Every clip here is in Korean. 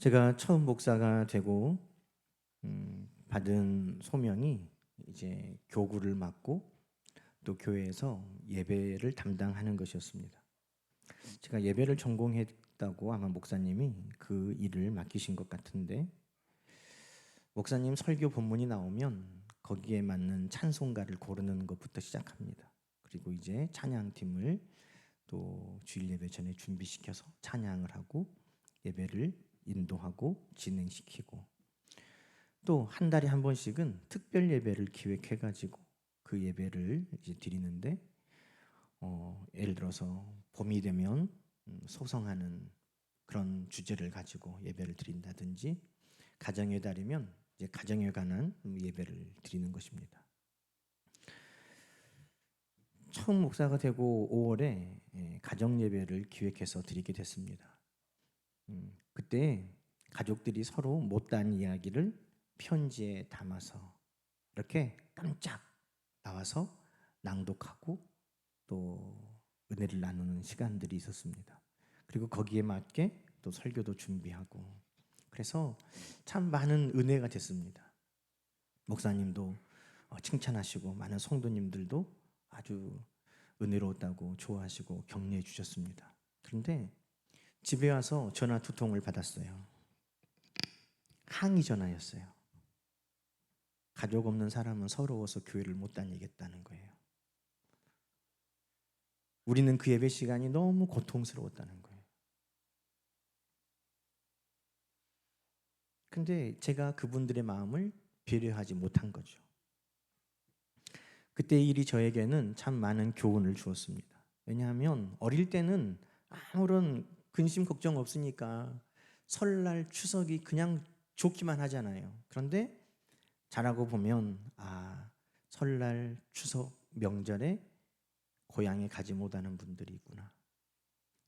제가 처음 목사가 되고 받은 소명이 이제 교구를 맡고 또 교회에서 예배를 담당하는 것이었습니다. 제가 예배를 전공했다고 아마 목사님이 그 일을 맡기신 것 같은데, 목사님 설교 본문이 나오면 거기에 맞는 찬송가를 고르는 것부터 시작합니다. 그리고 이제 찬양팀을 또 주일 예배 전에 준비시켜서 찬양을 하고 예배를 인도하고 진행시키고, 또 한 달에 한 번씩은 특별 예배를 기획해 가지고 그 예배를 이제 드리는데, 예를 들어서 봄이 되면 소성하는 그런 주제를 가지고 예배를 드린다든지, 가정의 달이면 이제 가정에 관한 예배를 드리는 것입니다. 처음 목사가 되고 5월에 가정 예배를 기획해서 드리게 됐습니다. 그때 가족들이 서로 못다한 이야기를 편지에 담아서 이렇게 깜짝 나와서 낭독하고 또 은혜를 나누는 시간들이 있었습니다. 그리고 거기에 맞게 또 설교도 준비하고, 그래서 참 많은 은혜가 됐습니다. 목사님도 칭찬하시고 많은 성도님들도 아주 은혜로웠다고 좋아하시고 격려해 주셨습니다. 그런데 집에 와서 전화 두 통을 받았어요. 항의 전화였어요. 가족 없는 사람은 서러워서 교회를 못 다니겠다는 거예요. 우리는 그 예배 시간이 너무 고통스러웠다는 거예요. 근데 제가 그분들의 마음을 배려하지 못한 거죠. 그때 일이 저에게는 참 많은 교훈을 주었습니다. 왜냐하면 어릴 때는 아무런 근심 걱정 없으니까 설날 추석이 그냥 좋기만 하잖아요. 그런데 자라고 보면 설날 추석 명절에 고향에 가지 못하는 분들이 있구나,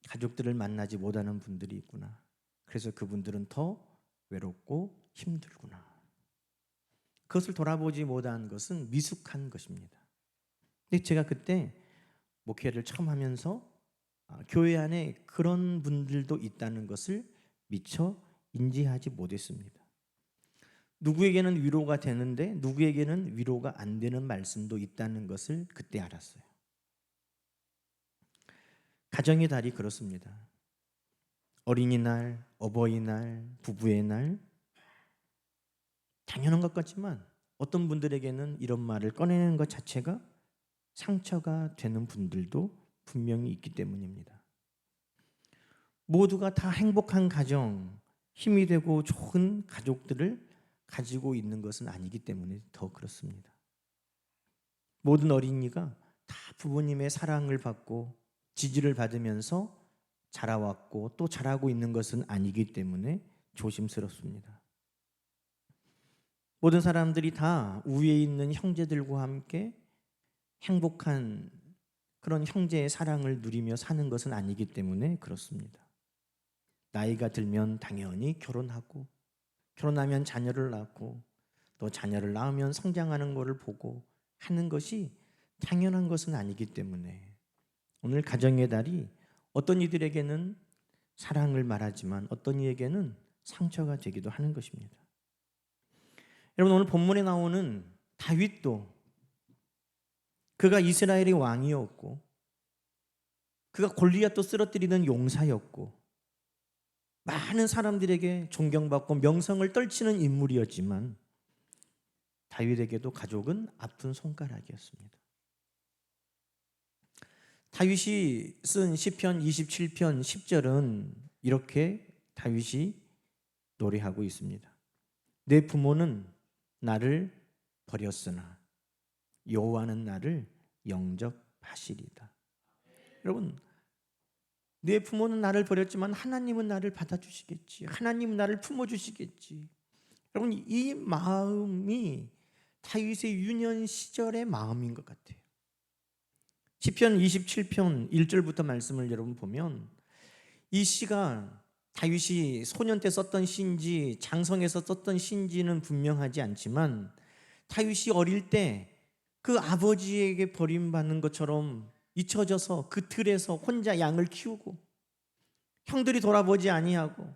가족들을 만나지 못하는 분들이 있구나, 그래서 그분들은 더 외롭고 힘들구나. 그것을 돌아보지 못한 것은 미숙한 것입니다. 근데 제가 그때 목회를 처음 하면서 교회 안에 그런 분들도 있다는 것을 미처 인지하지 못했습니다. 누구에게는 위로가 되는데 누구에게는 위로가 안 되는 말씀도 있다는 것을 그때 알았어요. 가정의 달이 그렇습니다. 어린이날, 어버이날, 부부의 날, 당연한 것 같지만 어떤 분들에게는 이런 말을 꺼내는 것 자체가 상처가 되는 분들도 분명히 있기 때문입니다. 모두가 다 행복한 가정, 힘이 되고 좋은 가족들을 가지고 있는 것은 아니기 때문에 더 그렇습니다. 모든 어린이가 다 부모님의 사랑을 받고 지지를 받으면서 자라왔고 또 자라고 있는 것은 아니기 때문에 조심스럽습니다. 모든 사람들이 다 위에 있는 형제들과 함께 행복한 그런 형제의 사랑을 누리며 사는 것은 아니기 때문에 그렇습니다. 나이가 들면 당연히 결혼하고, 결혼하면 자녀를 낳고, 또 자녀를 낳으면 성장하는 것을 보고 하는 것이 당연한 것은 아니기 때문에 오늘 가정의 달이 어떤 이들에게는 사랑을 말하지만 어떤 이에게는 상처가 되기도 하는 것입니다. 여러분, 오늘 본문에 나오는 다윗도 그가 이스라엘의 왕이었고 그가 골리앗도 쓰러뜨리는 용사였고 많은 사람들에게 존경받고 명성을 떨치는 인물이었지만 다윗에게도 가족은 아픈 손가락이었습니다. 다윗이 쓴 시편 27편 10절은 이렇게 다윗이 노래하고 있습니다. 내 부모는 나를 버렸으나 여호와는 나를 영접하시리다. 여러분, 내 부모는 나를 버렸지만 하나님은 나를 받아주시겠지. 하나님은 나를 품어주시겠지. 여러분, 이 마음이 다윗의 유년 시절의 마음인 것 같아요. 시편 27편 1절부터 말씀을 여러분 보면 이 시가 다윗이 소년 때 썼던 시인지 장성에서 썼던 시인지는 분명하지 않지만 다윗이 어릴 때 그 아버지에게 버림받는 것처럼 잊혀져서 그 들에서 혼자 양을 키우고 형들이 돌아보지 아니하고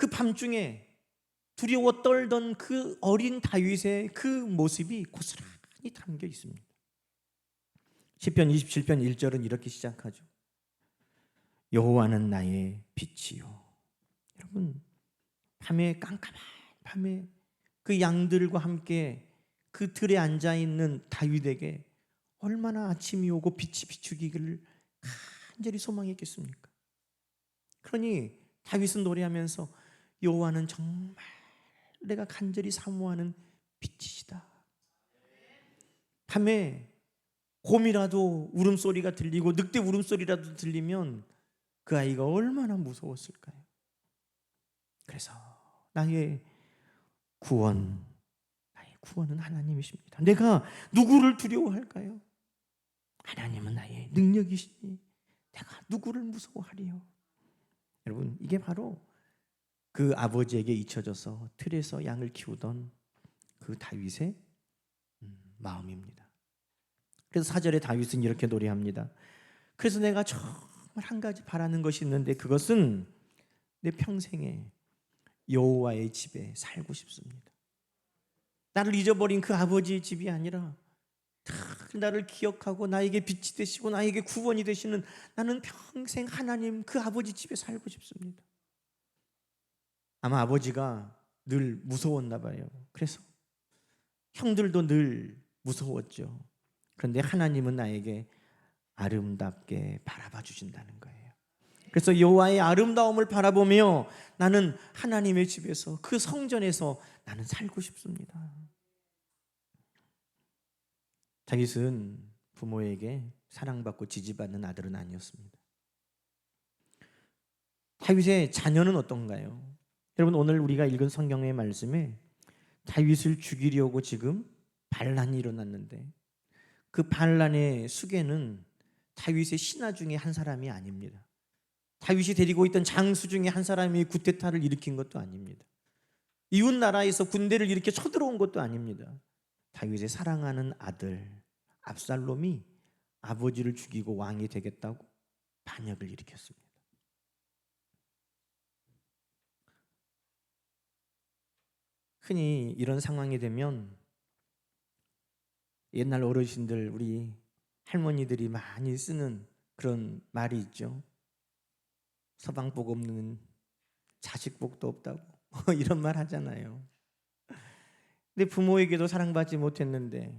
그 밤중에 두려워 떨던 그 어린 다윗의 그 모습이 고스란히 담겨 있습니다. 시편 27편 1절은 이렇게 시작하죠. 여호와는 나의 빛이요. 여러분, 밤에 깜깜한 밤에 그 양들과 함께 그 들에 앉아 있는 다윗에게 얼마나 아침이 오고 빛이 비추기를 간절히 소망했겠습니까? 그러니 다윗은 노래하면서 여호와는 정말 내가 간절히 사모하는 빛이시다. 밤에 곰이라도 울음소리가 들리고 늑대 울음소리라도 들리면 그 아이가 얼마나 무서웠을까요? 그래서 나의 구원은 하나님이십니다. 내가 누구를 두려워할까요? 하나님은 나의 능력이시니 내가 누구를 무서워하리요? 여러분, 이게 바로 그 아버지에게 잊혀져서 틀에서 양을 키우던 그 다윗의 마음입니다. 그래서 4절에 다윗은 이렇게 노래합니다. 그래서 내가 정말 한 가지 바라는 것이 있는데 그것은 내 평생에 여호와의 집에 살고 싶습니다. 나를 잊어버린 그 아버지의 집이 아니라 늘 나를 기억하고 나에게 빛이 되시고 나에게 구원이 되시는, 나는 평생 하나님 그 아버지 집에 살고 싶습니다. 아마 아버지가 늘 무서웠나 봐요. 그래서 형들도 늘 무서웠죠. 그런데 하나님은 나에게 아름답게 바라봐 주신다는 거예요. 그래서 여호와의 아름다움을 바라보며 나는 하나님의 집에서, 그 성전에서 나는 살고 싶습니다. 다윗은 부모에게 사랑받고 지지받는 아들은 아니었습니다. 다윗의 자녀는 어떤가요? 여러분, 오늘 우리가 읽은 성경의 말씀에 다윗을 죽이려고 지금 반란이 일어났는데 그 반란의 수괴는 다윗의 신하 중에 한 사람이 아닙니다. 다윗이 데리고 있던 장수 중에 한 사람이 구테타를 일으킨 것도 아닙니다. 이웃 나라에서 군대를 일으켜 쳐들어온 것도 아닙니다. 다윗의 사랑하는 아들 압살롬이 아버지를 죽이고 왕이 되겠다고 반역을 일으켰습니다. 흔히 이런 상황이 되면 옛날 어르신들, 우리 할머니들이 많이 쓰는 그런 말이 있죠. 서방복 없는 자식복도 없다고 이런 말 하잖아요. 근데 부모에게도 사랑받지 못했는데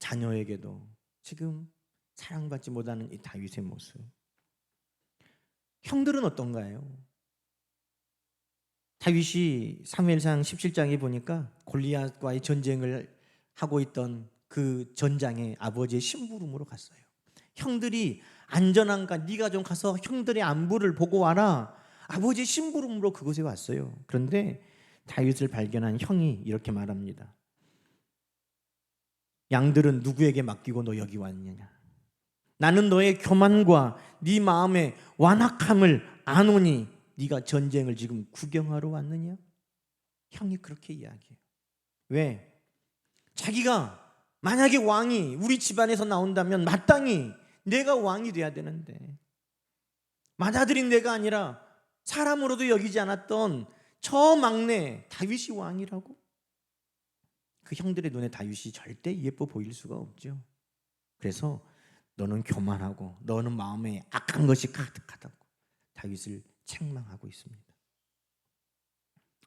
자녀에게도 지금 사랑받지 못하는 이 다윗의 모습. 형들은 어떤가요? 다윗이 사무엘상 17장에 보니까 골리앗과의 전쟁을 하고 있던 그 전장에 아버지의 심부름으로 갔어요. 형들이 안전한가, 네가 좀 가서 형들의 안부를 보고 와라. 아버지의 심부름으로 그곳에 왔어요. 그런데 다윗을 발견한 형이 이렇게 말합니다. 양들은 누구에게 맡기고 너 여기 왔느냐? 나는 너의 교만과 네 마음의 완악함을 아노니 네가 전쟁을 지금 구경하러 왔느냐? 형이 그렇게 이야기해요. 왜? 자기가 만약에 왕이 우리 집안에서 나온다면 마땅히 내가 왕이 돼야 되는데 맏아들인 내가 아니라 사람으로도 여기지 않았던 저 막내 다윗이 왕이라고? 그 형들의 눈에 다윗이 절대 예뻐 보일 수가 없죠. 그래서 너는 교만하고 너는 마음에 악한 것이 가득하다고 다윗을 책망하고 있습니다.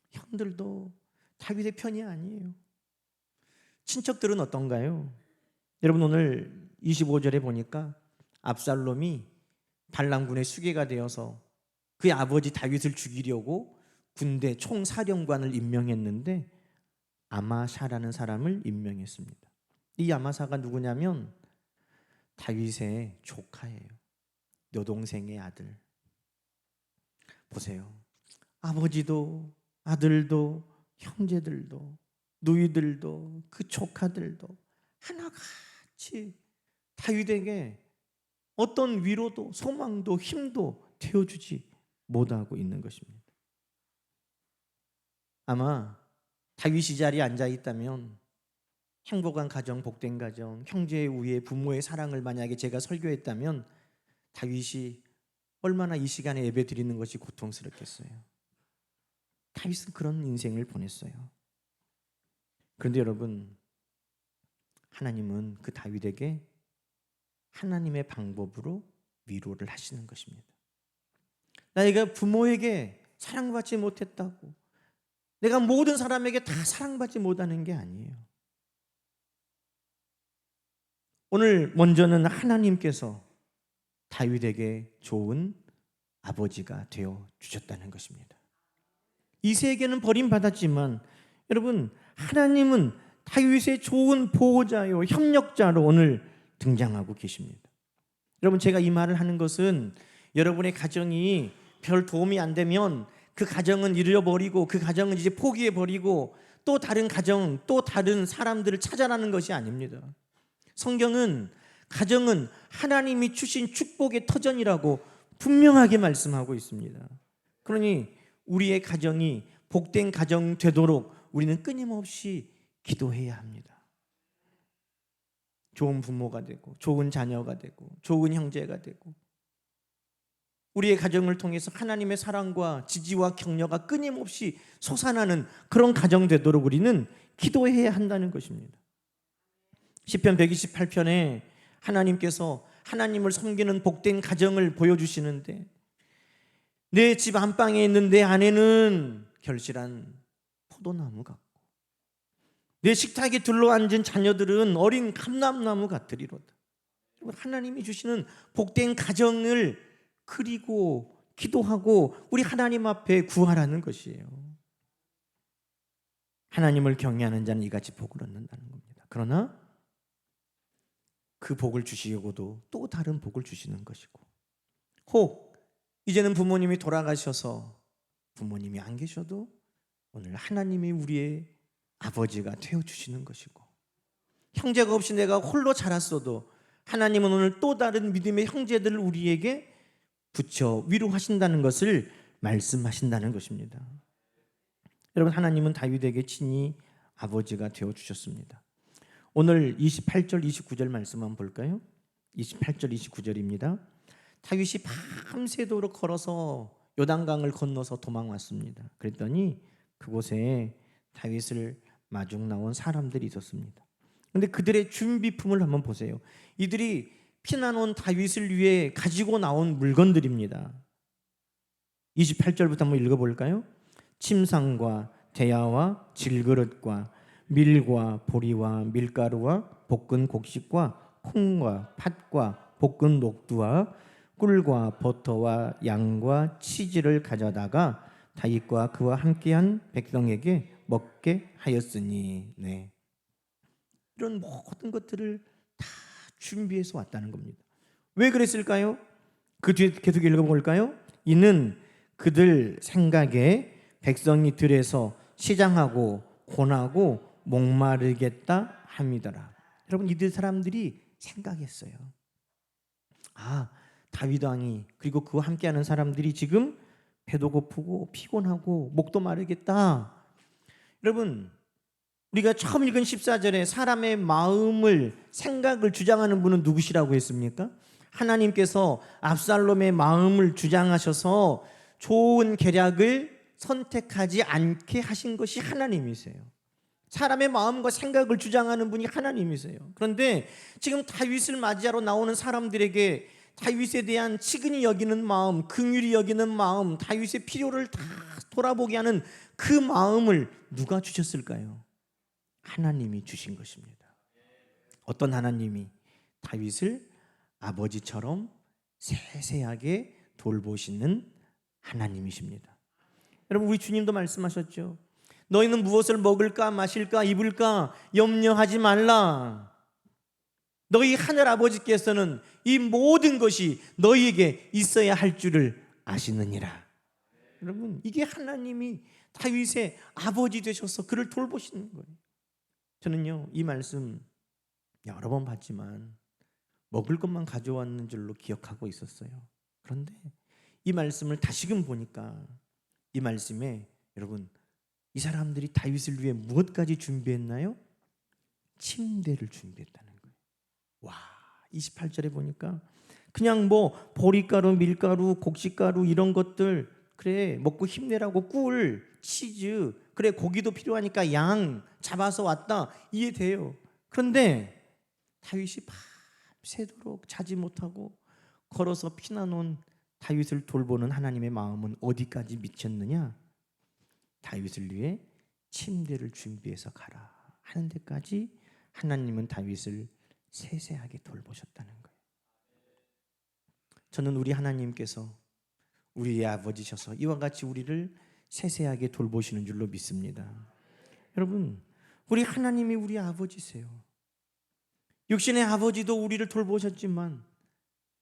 형들도 다윗의 편이 아니에요. 친척들은 어떤가요? 여러분, 오늘 25절에 보니까 압살롬이 반란군의 수괴가 되어서 그의 아버지 다윗을 죽이려고 군대 총사령관을 임명했는데 아마샤라는 사람을 임명했습니다. 이 아마사가 누구냐면 다윗의 조카예요. 여동생의 아들. 보세요. 아버지도 아들도 형제들도 누이들도 그 조카들도 하나같이 다윗에게 어떤 위로도 소망도 힘도 되어주지 못하고 있는 것입니다. 아마 다윗이 자리에 앉아 있다면 행복한 가정, 복된 가정, 형제의 우애, 부모의 사랑을 만약에 제가 설교했다면 다윗이 얼마나 이 시간에 예배 드리는 것이 고통스럽겠어요. 다윗은 그런 인생을 보냈어요. 그런데 여러분, 하나님은 그 다윗에게 하나님의 방법으로 위로를 하시는 것입니다. 내가 부모에게 사랑받지 못했다고, 내가 모든 사람에게 다 사랑받지 못하는 게 아니에요. 오늘 먼저는 하나님께서 다윗에게 좋은 아버지가 되어 주셨다는 것입니다. 이 세계는 버림받았지만 여러분, 하나님은 다윗의 좋은 보호자요, 협력자로 오늘 등장하고 계십니다. 여러분, 제가 이 말을 하는 것은 여러분의 가정이 별 도움이 안 되면 그 가정은 잃어버리고 그 가정은 이제 포기해버리고 또 다른 가정, 또 다른 사람들을 찾아라는 것이 아닙니다. 성경은 가정은 하나님이 주신 축복의 터전이라고 분명하게 말씀하고 있습니다. 그러니 우리의 가정이 복된 가정 되도록 우리는 끊임없이 기도해야 합니다. 좋은 부모가 되고, 좋은 자녀가 되고, 좋은 형제가 되고, 우리의 가정을 통해서 하나님의 사랑과 지지와 격려가 끊임없이 솟아나는 그런 가정 되도록 우리는 기도해야 한다는 것입니다. 시편 128편에 하나님께서 하나님을 섬기는 복된 가정을 보여주시는데, 내 집 안방에 있는 내 아내는 결실한 포도나무 같고 내 식탁에 둘러앉은 자녀들은 어린 감람나무 같으리로다. 하나님이 주시는 복된 가정을 그리고 기도하고 우리 하나님 앞에 구하라는 것이에요. 하나님을 경외하는 자는 이같이 복을 얻는다는 겁니다. 그러나 그 복을 주시고도 또 다른 복을 주시는 것이고, 혹 이제는 부모님이 돌아가셔서 부모님이 안 계셔도 오늘 하나님이 우리의 아버지가 되어주시는 것이고, 형제가 없이 내가 홀로 자랐어도 하나님은 오늘 또 다른 믿음의 형제들을 우리에게 붙여 위로하신다는 것을 말씀하신다는 것입니다. 여러분, 하나님은 다윗에게 친히 아버지가 되어주셨습니다. 오늘 28절 29절 말씀 한번 볼까요? 28절 29절입니다. 다윗이 밤새도록 걸어서 요단강을 건너서 도망왔습니다. 그랬더니 그곳에 다윗을 마중 나온 사람들이 있었습니다. 그런데 그들의 준비품을 한번 보세요. 이들이 피난 온 다윗을 위해 가지고 나온 물건들입니다. 28절부터 한번 읽어볼까요? 침상과 대야와 질그릇과 밀과 보리와 밀가루와 볶은 곡식과 콩과 팥과 볶은 녹두와 꿀과 버터와 양과 치즈를 가져다가 다윗과 그와 함께한 백성에게 먹게 하였으니, 네, 이런 모든 것들을 다 준비해서 왔다는 겁니다. 왜 그랬을까요? 그 뒤에 계속 읽어볼까요? 이는 그들 생각에 백성이 들에서 시장하고 고나고 목마르겠다 함이더라. 여러분, 이들 사람들이 생각했어요. 다윗 왕이 그리고 그와 함께하는 사람들이 지금 배도 고프고 피곤하고 목도 마르겠다. 여러분, 우리가 처음 읽은 14절에 사람의 마음을, 생각을 주장하는 분은 누구시라고 했습니까? 하나님께서 압살롬의 마음을 주장하셔서 좋은 계략을 선택하지 않게 하신 것이 하나님이세요. 사람의 마음과 생각을 주장하는 분이 하나님이세요. 그런데 지금 다윗을 맞이하러 나오는 사람들에게 다윗에 대한 치근히 여기는 마음, 긍휼히 여기는 마음, 다윗의 필요를 다 돌아보게 하는 그 마음을 누가 주셨을까요? 하나님이 주신 것입니다. 어떤 하나님이? 다윗을 아버지처럼 세세하게 돌보시는 하나님이십니다. 여러분, 우리 주님도 말씀하셨죠. 너희는 무엇을 먹을까 마실까 입을까 염려하지 말라. 너희 하늘 아버지께서는 이 모든 것이 너희에게 있어야 할 줄을 아시느니라. 여러분, 이게 하나님이 다윗의 아버지 되셔서 그를 돌보시는 거예요. 저는요, 이 말씀 여러 번 봤지만 먹을 것만 가져왔는 줄로 기억하고 있었어요. 그런데 이 말씀을 다시금 보니까 이 말씀에 여러분, 이 사람들이 다윗을 위해 무엇까지 준비했나요? 침대를 준비했다는 거예요. 와, 28절에 보니까 그냥 뭐 보리가루, 밀가루, 곡식가루 이런 것들 그래 먹고 힘내라고 꿀, 치즈, 그래 고기도 필요하니까 양 잡아서 왔다, 이해돼요. 그런데 다윗이 밤새도록 자지 못하고 걸어서 피난온 다윗을 돌보는 하나님의 마음은 어디까지 미쳤느냐? 다윗을 위해 침대를 준비해서 가라 하는 데까지 하나님은 다윗을 세세하게 돌보셨다는 거예요. 저는 우리 하나님께서 우리의 아버지셔서 이와 같이 우리를 세세하게 돌보시는 줄로 믿습니다. 여러분, 우리 하나님이 우리 아버지세요. 육신의 아버지도 우리를 돌보셨지만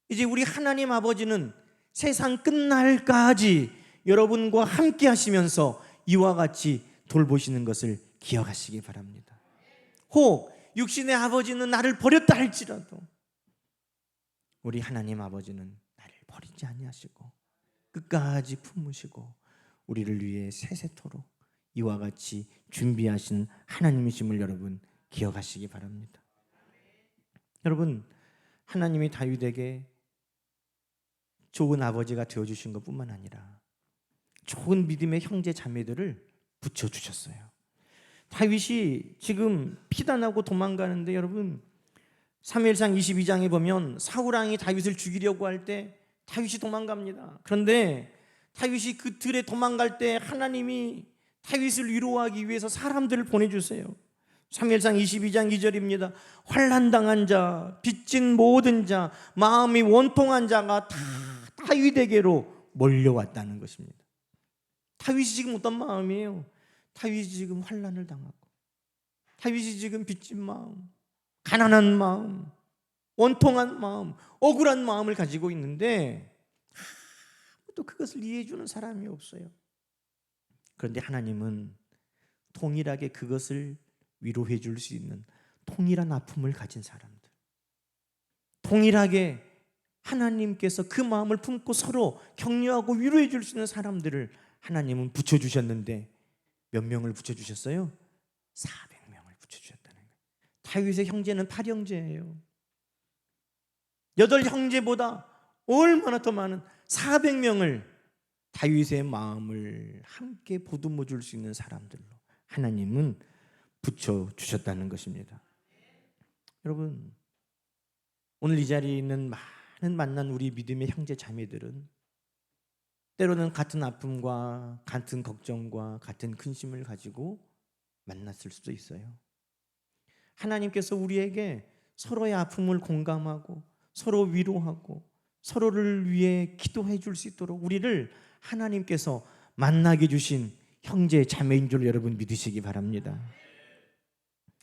이제 우리 하나님 아버지는 세상 끝날까지 여러분과 함께 하시면서 이와 같이 돌보시는 것을 기억하시기 바랍니다. 혹 육신의 아버지는 나를 버렸다 할지라도 우리 하나님 아버지는 나를 버리지 아니하시고 끝까지 품으시고 우리를 위해 세세토록 이와 같이 준비하신 하나님이심을 여러분 기억하시기 바랍니다. 여러분, 하나님이 다윗에게 좋은 아버지가 되어주신 것뿐만 아니라 좋은 믿음의 형제 자매들을 붙여주셨어요. 다윗이 지금 피단하고 도망가는데 여러분, 사무엘상 22장에 보면 사울왕이 다윗을 죽이려고 할 때 다윗이 도망갑니다. 그런데 다윗이 그 들에 도망갈 때 하나님이 다윗을 위로하기 위해서 사람들을 보내주세요. 사무엘상 22장 2절입니다. 환난당한 자, 빚진 모든 자, 마음이 원통한 자가 다 다윗에게로 몰려왔다는 것입니다. 다윗이 지금 어떤 마음이에요? 다윗이 지금 환난을 당하고, 다윗이 지금 빚진 마음, 가난한 마음, 원통한 마음, 억울한 마음을 가지고 있는데 또 그것을 이해해 주는 사람이 없어요. 그런데 하나님은 동일하게 그것을 위로해 줄 수 있는 동일한 아픔을 가진 사람들, 동일하게 하나님께서 그 마음을 품고 서로 격려하고 위로해 줄 수 있는 사람들을 하나님은 붙여주셨는데 몇 명을 붙여주셨어요? 400명을 붙여주셨다는 거예요. 다윗의 형제는 8형제예요. 8형제보다 얼마나 더 많은 400명을 다윗의 마음을 함께 보듬어 줄 수 있는 사람들로 하나님은 붙여주셨다는 것입니다. 여러분, 오늘 이 자리에 있는 많은 만난 우리 믿음의 형제 자매들은 때로는 같은 아픔과 같은 걱정과 같은 근심을 가지고 만났을 수도 있어요. 하나님께서 우리에게 서로의 아픔을 공감하고 서로 위로하고 서로를 위해 기도해 줄 수 있도록 우리를 하나님께서 만나게 주신 형제 자매인 줄 여러분 믿으시기 바랍니다.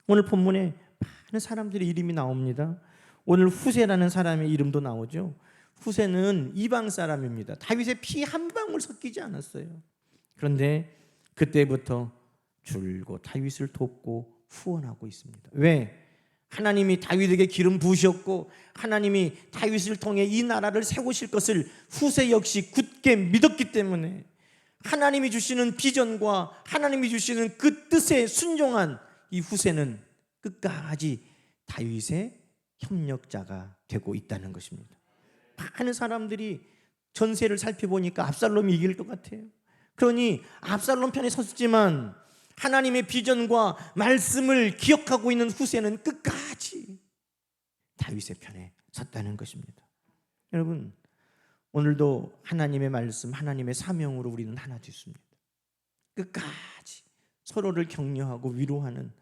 오늘 본문에 많은 사람들의 이름이 나옵니다. 오늘 후세라는 사람의 이름도 나오죠. 후세는 이방 사람입니다. 다윗의 피 한 방울 섞이지 않았어요. 그런데 그때부터 줄곧 다윗을 돕고 후원하고 있습니다. 왜? 하나님이 다윗에게 기름 부으셨고 하나님이 다윗을 통해 이 나라를 세우실 것을 후세 역시 굳게 믿었기 때문에 하나님이 주시는 비전과 하나님이 주시는 그 뜻에 순종한 이 후세는 끝까지 다윗의 협력자가 되고 있다는 것입니다. 많은 사람들이 전세를 살펴보니까 압살롬이 이길 것 같아요. 그러니 압살롬 편에 섰지만 하나님의 비전과 말씀을 기억하고 있는 후세는 끝까지 다윗의 편에 섰다는 것입니다. 여러분, 오늘도 하나님의 말씀, 하나님의 사명으로 우리는 하나 됐습니다. 끝까지 서로를 격려하고 위로하는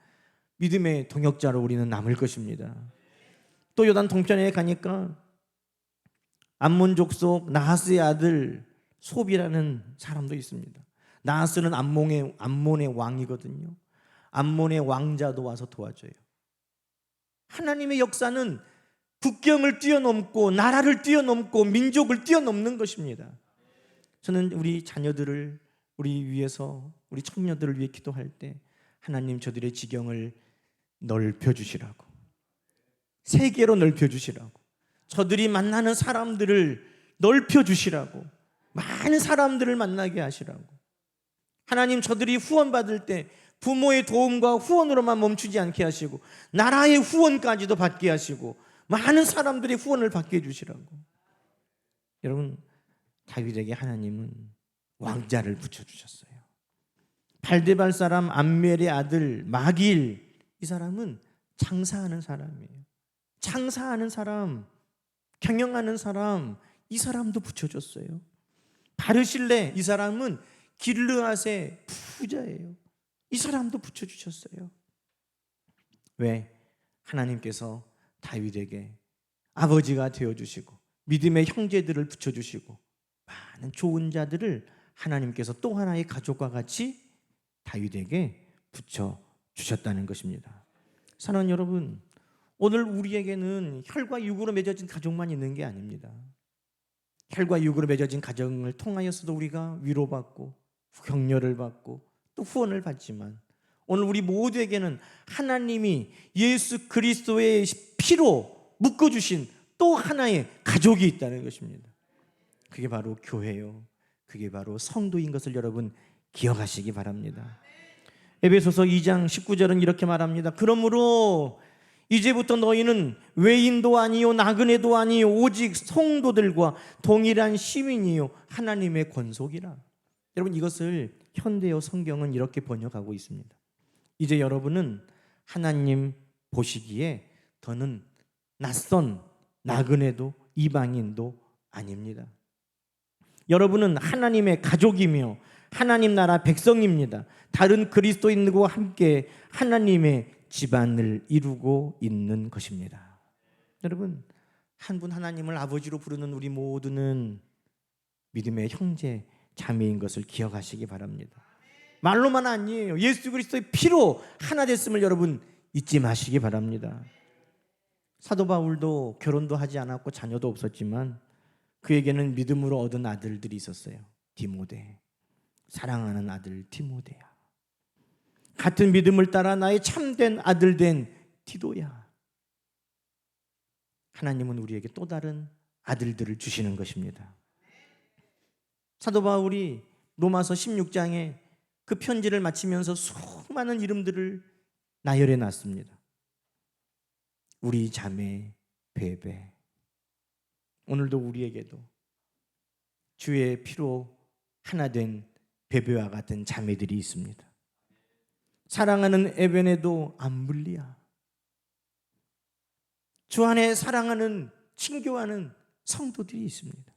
믿음의 동역자로 우리는 남을 것입니다. 또 요단 동편에 가니까 암몬 족속 나하스의 아들 솝이라는 사람도 있습니다. 나하스는 암몬의 왕이거든요. 암몬의 왕자도 와서 도와줘요. 하나님의 역사는 국경을 뛰어넘고 나라를 뛰어넘고 민족을 뛰어넘는 것입니다. 저는 우리 자녀들을 우리 위해서 우리 청년들을 위해 기도할 때 하나님 저들의 지경을 넓혀주시라고, 세계로 넓혀주시라고, 저들이 만나는 사람들을 넓혀주시라고, 많은 사람들을 만나게 하시라고, 하나님 저들이 후원받을 때 부모의 도움과 후원으로만 멈추지 않게 하시고 나라의 후원까지도 받게 하시고 많은 사람들의 후원을 받게 해주시라고. 여러분, 다윗에게 하나님은 왕자를 붙여주셨어요. 발데발 사람 암멜의 아들 마길, 이 사람은 장사하는 사람이에요. 장사하는 사람, 경영하는 사람, 이 사람도 붙여줬어요. 바르실레, 이 사람은 길르앗의 부자예요. 이 사람도 붙여주셨어요. 왜? 하나님께서 다윗에게 아버지가 되어주시고 믿음의 형제들을 붙여주시고 많은 좋은 자들을 하나님께서 또 하나의 가족과 같이 다윗에게 붙여주셨다는 것입니다. 사랑하는 여러분, 오늘 우리에게는 혈과 육으로 맺어진 가족만 있는 게 아닙니다. 혈과 육으로 맺어진 가정을 통하여서도 우리가 위로받고 격려를 받고 또 후원을 받지만 오늘 우리 모두에게는 하나님이 예수 그리스도의 피로 묶어주신 또 하나의 가족이 있다는 것입니다. 그게 바로 교회요. 그게 바로 성도인 것을 여러분 기억하시기 바랍니다. 에베소서 2장 19절은 이렇게 말합니다. 그러므로 이제부터 너희는 외인도 아니요 나그네도 아니요 오직 성도들과 동일한 시민이요 하나님의 권속이라. 여러분, 이것을 현대어 성경은 이렇게 번역하고 있습니다. 이제 여러분은 하나님 보시기에 더는 낯선 나그네도 이방인도 아닙니다. 여러분은 하나님의 가족이며 하나님 나라 백성입니다. 다른 그리스도인들과 함께 하나님의 집안을 이루고 있는 것입니다. 여러분, 한 분 하나님을 아버지로 부르는 우리 모두는 믿음의 형제 자매인 것을 기억하시기 바랍니다. 말로만 아니에요. 예수 그리스도의 피로 하나 됐음을 여러분 잊지 마시기 바랍니다. 사도 바울도 결혼도 하지 않았고 자녀도 없었지만 그에게는 믿음으로 얻은 아들들이 있었어요. 디모데, 사랑하는 아들 디모데야. 같은 믿음을 따라 나의 참된 아들 된 디도야. 하나님은 우리에게 또 다른 아들들을 주시는 것입니다. 사도 바울이 로마서 16장에 그 편지를 마치면서 수많은 이름들을 나열해 놨습니다. 우리 자매 베베. 오늘도 우리에게도 주의 피로 하나 된 베베와 같은 자매들이 있습니다. 사랑하는 에베네도 암블리아, 주 안에 사랑하는 친교하는 성도들이 있습니다.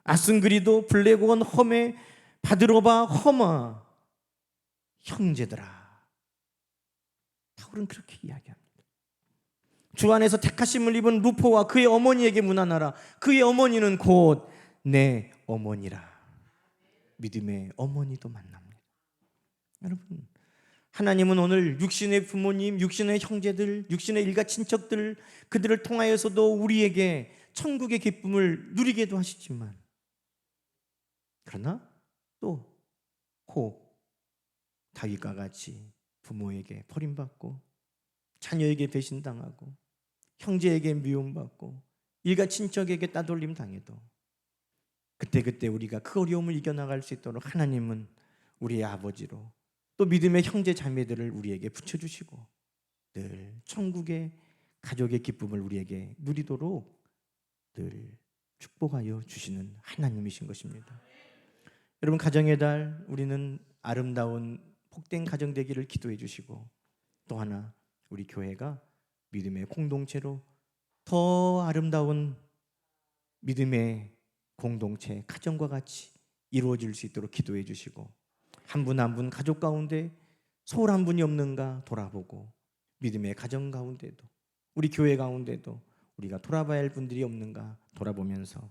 아승그리도 블레곤 험에 바드로바 허마 형제들아. 바울은 그렇게 이야기합니다. 주 안에서 택하심을 입은 루포와 그의 어머니에게 문안하라. 그의 어머니는 곧 내 어머니라. 믿음의 어머니도 만납니다. 여러분, 하나님은 오늘 육신의 부모님, 육신의 형제들, 육신의 일가 친척들, 그들을 통하여서도 우리에게 천국의 기쁨을 누리게도 하시지만, 그러나 또 혹 다윗과 같이 부모에게 버림받고 자녀에게 배신당하고 형제에게 미움받고 일가 친척에게 따돌림 당해도 그때 우리가 그 어려움을 이겨나갈 수 있도록 하나님은 우리의 아버지로 또 믿음의 형제 자매들을 우리에게 붙여주시고 늘 천국의 가족의 기쁨을 우리에게 누리도록 늘 축복하여 주시는 하나님이신 것입니다. 여러분, 가정의 달, 우리는 아름다운 복된 가정 되기를 기도해 주시고 또 하나 우리 교회가 믿음의 공동체로 더 아름다운 믿음의 공동체, 가정과 같이 이루어질 수 있도록 기도해 주시고 한 분 한 분 가족 가운데 소홀 한 분이 없는가 돌아보고 믿음의 가정 가운데도 우리 교회 가운데도 우리가 돌아봐야 할 분들이 없는가 돌아보면서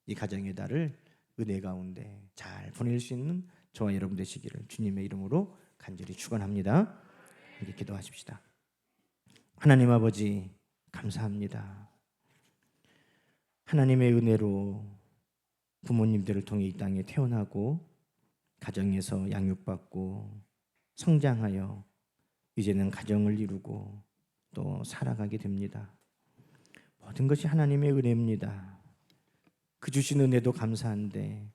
이 가정의 달을 은혜 가운데 잘 보낼 수 있는 저와 여러분 되시기를 주님의 이름으로 간절히 축원합니다. 함께 기도하십시다. 하나님 아버지 감사합니다. 하나님의 은혜로 부모님들을 통해 이 땅에 태어나고 가정에서 양육받고 성장하여 이제는 가정을 이루고 또 살아가게 됩니다. 모든 것이 하나님의 은혜입니다. 그 주신 은혜도 감사한데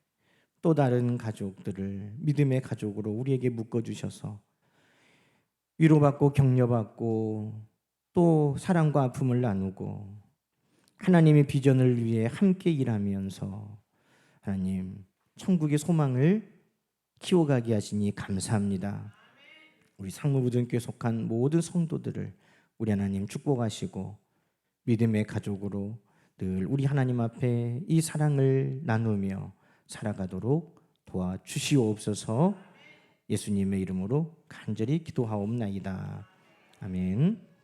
또 다른 가족들을 믿음의 가족으로 우리에게 묶어주셔서 위로받고 격려받고 또 사랑과 아픔을 나누고 하나님의 비전을 위해 함께 일하면서 하나님 천국의 소망을 키워가게 하시니 감사합니다. 우리 상무부등교에 속한 모든 성도들을 우리 하나님 축복하시고 믿음의 가족으로 늘 우리 하나님 앞에 이 사랑을 나누며 살아가도록 도와주시옵소서. 예수님의 이름으로 간절히 기도하옵나이다. 아멘.